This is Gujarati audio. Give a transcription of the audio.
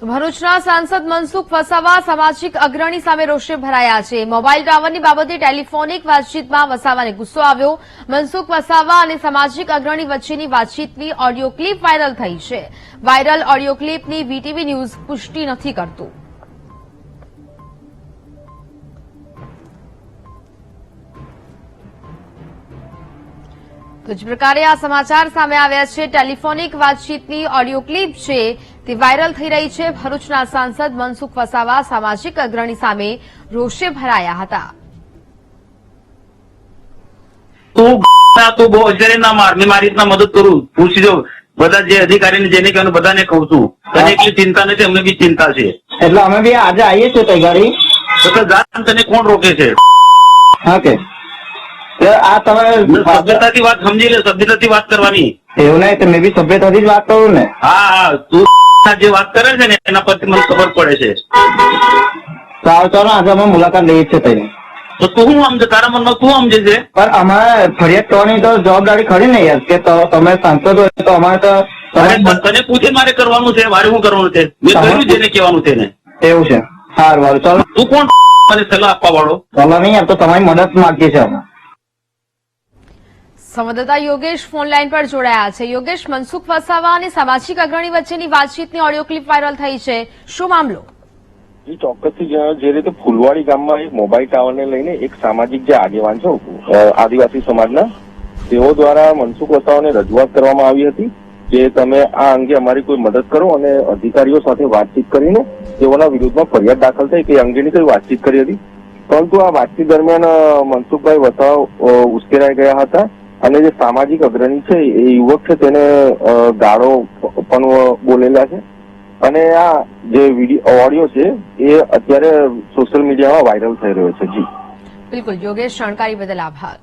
ભરૂચના સાંસદ મનસુખ વસાવા સામાજિક અગ્રણી સામે રોષે ભરાયા છે। મોબાઈલ ટાવરની બાબતે ટેલિફોનિક વાતચીતમાં વસાવાને ગુસ્સો આવ્યો। મનસુખ વસાવા અને સામાજિક અગ્રણી વચ્ચેની વાતચીતની ઓડિયો ક્લિપ વાયરલ થઈ છે। વાયરલ ઓડિયો ક્લિપની વીટીવી ન્યૂઝ પુષ્ટિ નથી કરતું। તો જ પ્રકારે આ સમાચાર સામે આવ્યા છે। ટેલિફોનિક વાતચીતની ઓડિયો ક્લિપ છે તે વાયરલ થઈ રહી છે। ભરૂચના સાંસદ મનસુખ વસાવા સામાજિક અગ્રણી સામે રોષે ભરાયા હતા। તું બહુ હજારે ના માર મેં મારી રીતના મદદ કરું પૂછી દો બધા જે અધિકારીને જેને કહેવાનું બધાને કહું છું તને એટલી ચિંતા નથી અમને બી ચિંતા છે એટલે અમે બી આજે આવીએ છીએ તઈ ગાડી તો જાણ તને કોણ રોકે છે હા કે આ તમે સભ્યતાથી વાત સમજી લે સભ્યતાથી વાત કરવાની એવું નહીં મેં બી સભ્યતાથી જ વાત કરું ને હા તું જે વાત કરે છે ને એના પરથી મને ખબર પડે છે સારું ચાલો આજે અમે મુલાકાત લઈએ છીએ તઈ તો તું શું સમજે તારા મનમાં તું સમજે છે પણ અમારે ફરિયાદ કરવાની તો જવાબદારી ખરી ને યાર કે તમે સાંસદ હોય તો અમારે તો તને પૂછે મારે કરવાનું છે મારે શું કરવાનું છે મેં કહ્યું જેને કહેવાનું છે ને એવું છે સારું ચાલો તું કોણ મને સલાહ આપવા વાળો ચાલો નહીં યાર તો તમારી મદદ માંગીએ છીએ અમે। સંવાદદાતા યોગેશ ફોનલાઈન પર જોડાયા છે। યોગેશ, મનસુખ વસાવા અને સામાજિક અગ્રણી વચ્ચેની વાતચીતની ઓડિયો ક્લિપ વાયરલ થઈ છે, શું મામલો? જી ચોક્કસથી જે રીતે ફુલવાડી ગામમાં એક મોબાઈલ ટાવરને લઈને એક સામાજિક જે આગેવાન છે આદિવાસી સમાજના તેઓ દ્વારા મનસુખ વસાવાને રજૂઆત કરવામાં આવી હતી કે તમે આ અંગે અમારી કોઈ મદદ કરો અને અધિકારીઓ સાથે વાતચીત કરીને તેઓના વિરુદ્ધમાં ફરિયાદ દાખલ થઈ કે અંગેની કોઈ વાતચીત કરી હતી, પરંતુ આ વાતચીત દરમિયાન મનસુખભાઈ વસાવા ઉશ્કેરાઈ ગયા હતા અને જે સામાજિક અગ્રણી છે એ યુવક છે તેને ગાળો પણ બોલેલા છે અને આ જે ઓડિયો છે એ અત્યારે સોશિયલ મીડિયામાં વાયરલ થઈ રહ્યો છે। જી બિલકુલ યોગેશ, જાણકારી બદલ આભાર।